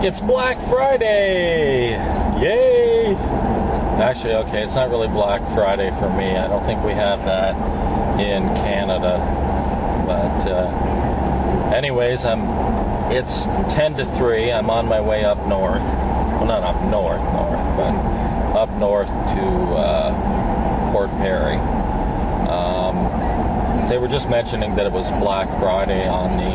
It's Black Friday! Yay! Actually, okay, it's not really Black Friday for me. I don't think we have that in Canada. But anyways, it's 10 to 3. I'm on my way up north. Well, not up north, but up north to Port Perry. They were just mentioning that it was Black Friday on the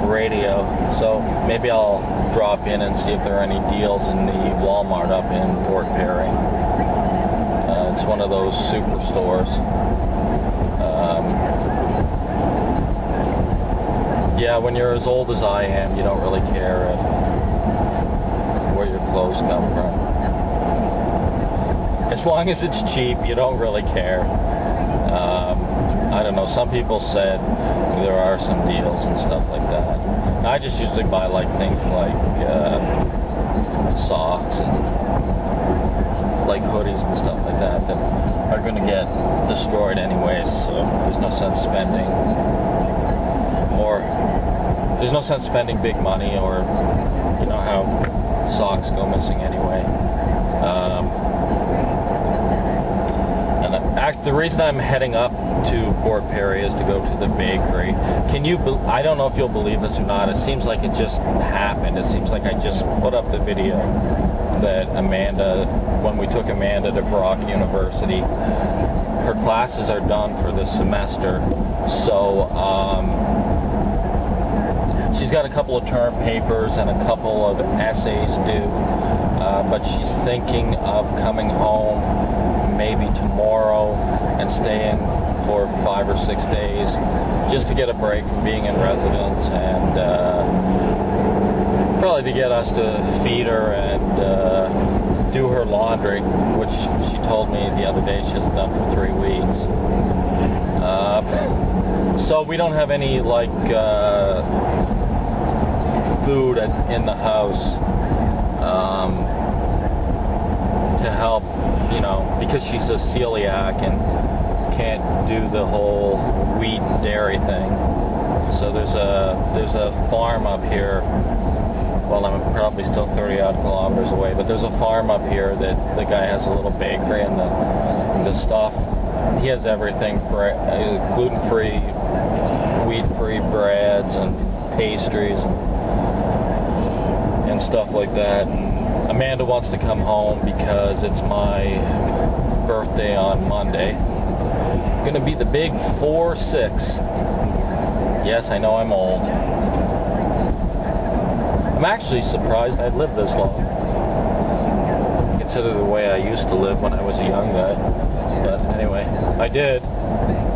radio, so maybe I'll drop in and see if there are any deals in the Walmart up in Port Perry. It's one of those superstores. Yeah, when you're as old as I am, you don't really care where your clothes come from. As long as it's cheap, you don't really care. I don't know, some people said there are some deals and stuff like that. I just usually buy like things like socks and like hoodies and stuff like that are going to get destroyed anyways, so there's no sense spending big money, or you know how socks go missing anyway. The reason I'm heading up to Port Perry is to go to the bakery. I don't know if you'll believe this or not, it seems like it just happened. It seems like I just put up the video that when we took Amanda to Brock University, her classes are done for the semester, so she's got a couple of term papers and a couple of essays due, but she's thinking of coming home maybe tomorrow and staying for 5 or 6 days just to get a break from being in residence, and probably to get us to feed her and do her laundry, which she told me the other day she hasn't done for 3 weeks. So we don't have any like food in the house to help, because she's a celiac and can't do the whole wheat and dairy thing. So there's a farm up here. Well, I'm probably still 30 odd kilometers away, but there's a farm up here that the guy has a little bakery, and the stuff, he has everything, gluten-free, wheat-free breads and pastries and stuff like that. And Amanda wants to come home because it's my birthday on Monday. Going to be the big 4-6. Yes, I know I'm old. I'm actually surprised I'd lived this long. Consider the way I used to live when I was a young guy. But anyway, I did.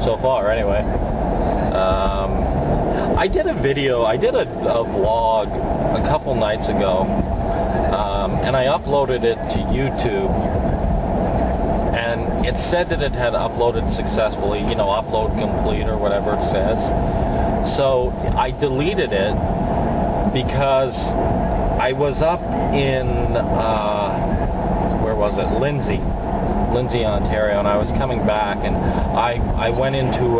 So far, anyway. I did a vlog a couple nights ago, and I uploaded it to YouTube, and it said that it had uploaded successfully, upload complete or whatever it says. So I deleted it because I was up in, where was it? Lindsay, Ontario, and I was coming back, and I went into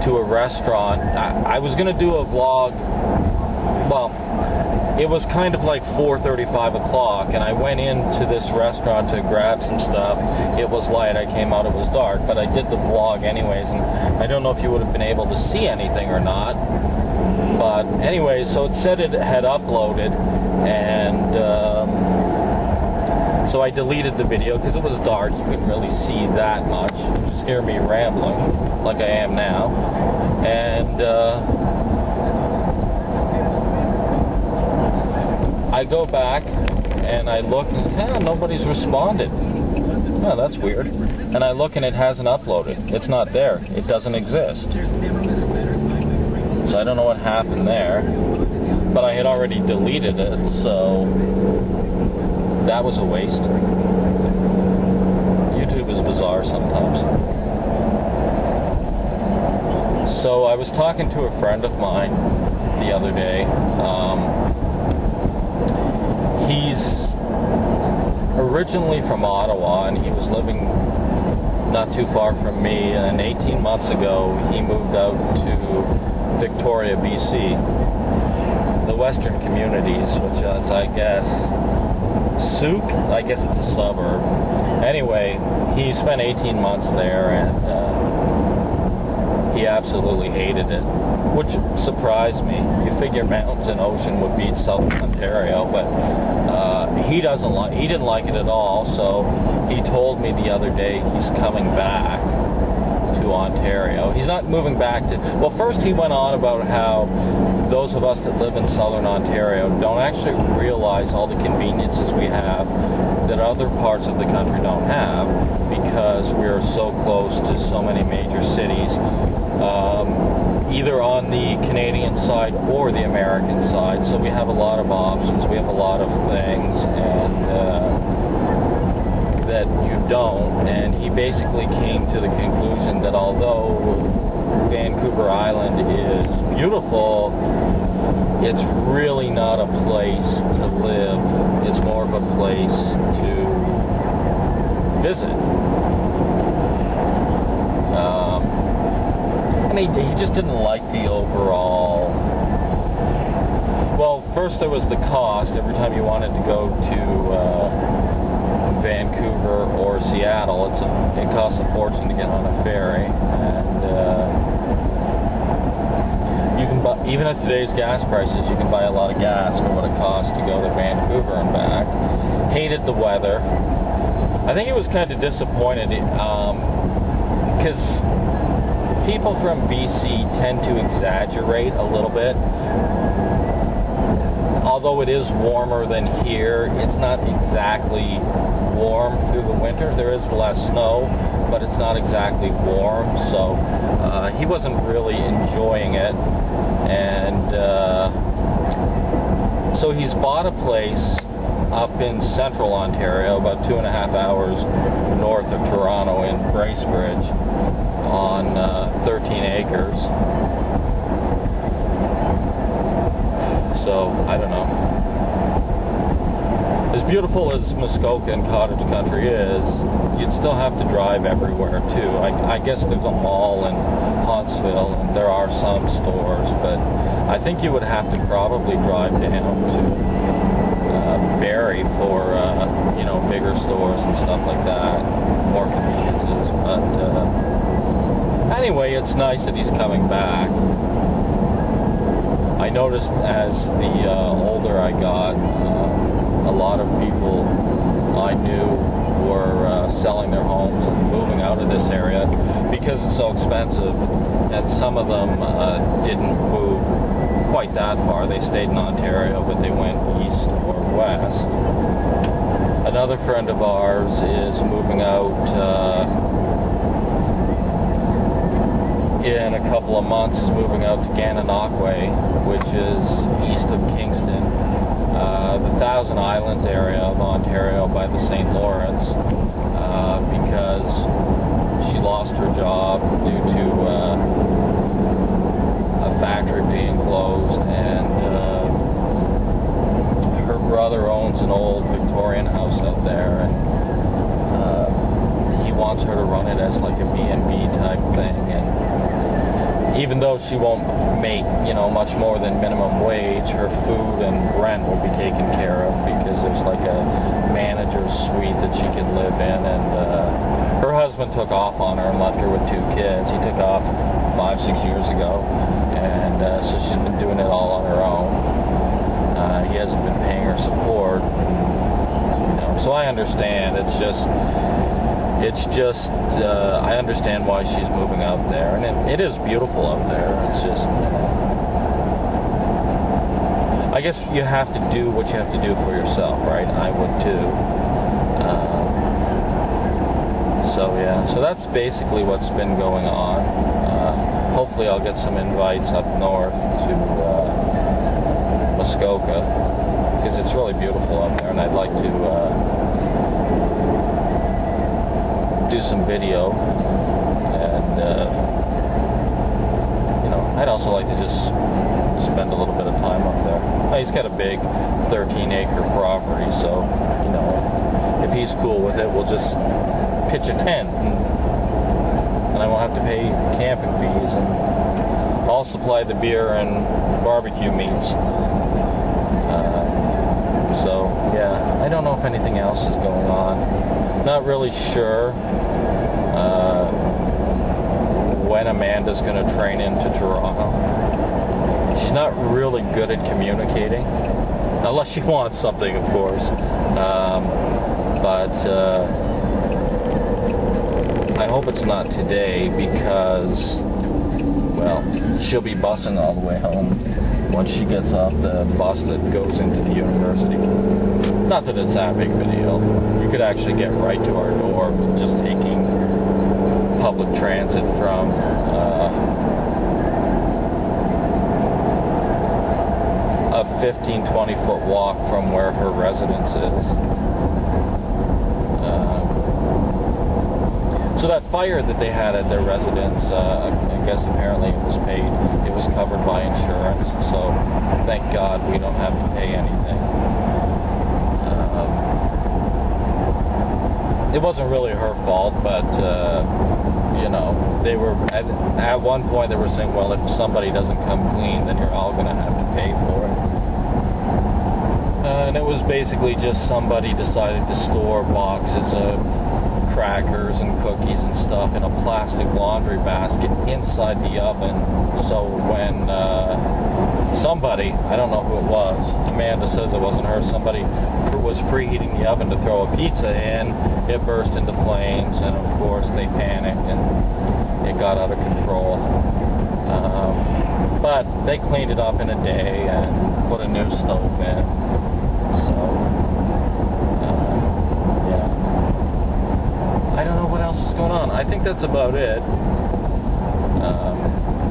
to a restaurant. I was going to do a vlog, well, it was kind of like 4:35 o'clock, and I went into this restaurant to grab some stuff. It was light, I came out, it was dark, but I did the vlog anyways, and I don't know if you would have been able to see anything or not. But anyways, so it said it had uploaded, and so I deleted the video because it was dark. You couldn't really see that much. You just hear me rambling like I am now. And I go back and I look, and nobody's responded. Oh, that's weird. And I look and it hasn't uploaded. It's not there. It doesn't exist. So I don't know what happened there. But I had already deleted it, so that was a waste. YouTube is bizarre sometimes. So I was talking to a friend of mine the other day. He's originally from Ottawa, and he was living not too far from me, and 18 months ago he moved out to Victoria, BC. the western communities, which is, I guess, Souk? I guess it's a suburb. Anyway, he spent 18 months there, and he absolutely hated it, which surprised me. You figure mountains and ocean would beat Southern Ontario, but he didn't like it at all. So he told me the other day he's coming back to Ontario. He's not moving back to... Well, first he went on about how those of us that live in Southern Ontario don't actually realize all the conveniences we have that other parts of the country don't have, because we're so close to so many major cities, either on the Canadian side or the American side. So we have a lot of options, we have a lot of things, and that you don't. And he basically came to the conclusion that although Vancouver Island is beautiful, it's really not a place to live. It's more of a place to visit. And he just didn't like the overall... Well, first there was the cost. Every time you wanted to go to Vancouver or Seattle, it costs a fortune to get on a ferry. And you can buy, even at today's gas prices, you can buy a lot of gas for what it costs to go to Vancouver and back. Hated the weather. I think he was kind of disappointed because people from BC tend to exaggerate a little bit. Although it is warmer than here, it's not exactly warm through the winter. There is less snow, but it's not exactly warm, so he wasn't really enjoying it. And so he's bought a place up in central Ontario, about 2.5 hours north of Toronto, in Bracebridge, on 13 acres. So, I don't know. As beautiful as Muskoka and cottage country is, you'd still have to drive everywhere too. I guess there's a mall in Huntsville, and there are some stores, but I think you would have to probably drive down to Barrie for bigger stores and stuff like that, more conveniences. But anyway, it's nice that he's coming back. I noticed as the older I got, a lot of people I knew were selling their homes and moving out of this area because it's so expensive, and some of them didn't move quite that far. They stayed in Ontario, but they went east or west. Another friend of ours is moving out in a couple of months, is moving out to Gananoque, which is east of Kingston, the Thousand Islands area of Ontario by the St. Lawrence, because she lost her job due to a factory being closed, and her brother owns an old Victorian house out there, and he wants her to run it as like a B&B type thing. And even though she won't make, much more than minimum wage, her food and rent will be taken care of because there's like a manager's suite that she can live in. And her husband took off on her and left her with 2 kids. He took off 5-6 years ago, and so she's been doing it all on her own. He hasn't been paying her support. So I understand. It's just I understand why she's moving out there, and it is beautiful out there. It's just, I guess you have to do what you have to do for yourself, right? I would too. So that's basically what's been going on. Hopefully I'll get some invites up north to Muskoka, because it's really beautiful up there, and I'd like to do some video, and I'd also like to just spend a little bit of time up there. He's got a big 13-acre property, so if he's cool with it, we'll just pitch a tent, and I won't have to pay camping fees, and I'll supply the beer and barbecue meats. I don't know if anything else is going on. Not really sure when Amanda's going to train into Toronto. She's not really good at communicating, unless she wants something, of course. But I hope it's not today because, well, she'll be bussing all the way home once she gets off the bus that goes into the university. Not that it's that big of a deal. You could actually get right to our door with just taking public transit from a 15-20 foot walk from where her residence is. So that fire that they had at their residence, I guess apparently it was paid. It was covered by insurance, so thank God we don't have to pay anything. It wasn't really her fault, but you know, they were at one point they were saying, well, if somebody doesn't come clean, then you're all going to have to pay for it. And it was basically just somebody decided to store boxes of crackers and cookies and stuff in a plastic laundry basket inside the oven. So when somebody, I don't know who it was, Amanda says it wasn't her, somebody was preheating the oven to throw a pizza in, it burst into flames, and of course they panicked and it got out of control. But they cleaned it up in a day and put a new stove in. So I don't know what else is going on. I think that's about it.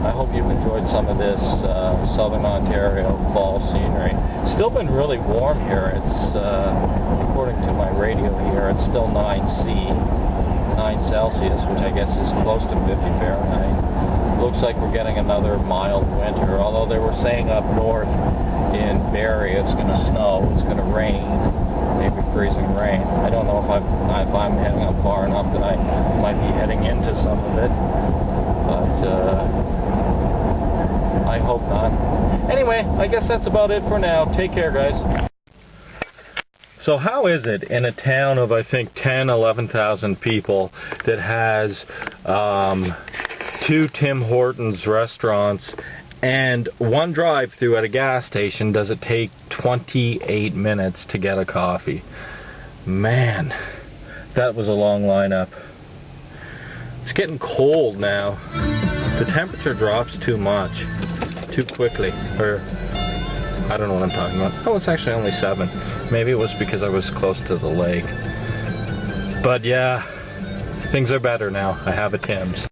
I hope you've enjoyed some of this Southern Ontario fall scenery. Still been really warm here. It's, according to my radio here, it's still 9 Celsius, which I guess is close to 50 Fahrenheit. Looks like we're getting another mild winter, although they were saying up north in Barrie it's going to snow, it's going to rain. Maybe freezing rain. I don't know if I'm heading up far enough that I might be heading into some of it, but I hope not. Anyway, I guess that's about it for now. Take care, guys. So how is it in a town of, I think, 11,000 people that has 2 Tim Hortons restaurants and 1 drive-through at a gas station, does it take 28 minutes to get a coffee? Man, that was a long lineup. It's getting cold now. The temperature drops too much, too quickly. Or, I don't know what I'm talking about. Oh, it's actually only 7. Maybe it was because I was close to the lake. But yeah, things are better now. I have a Tim's.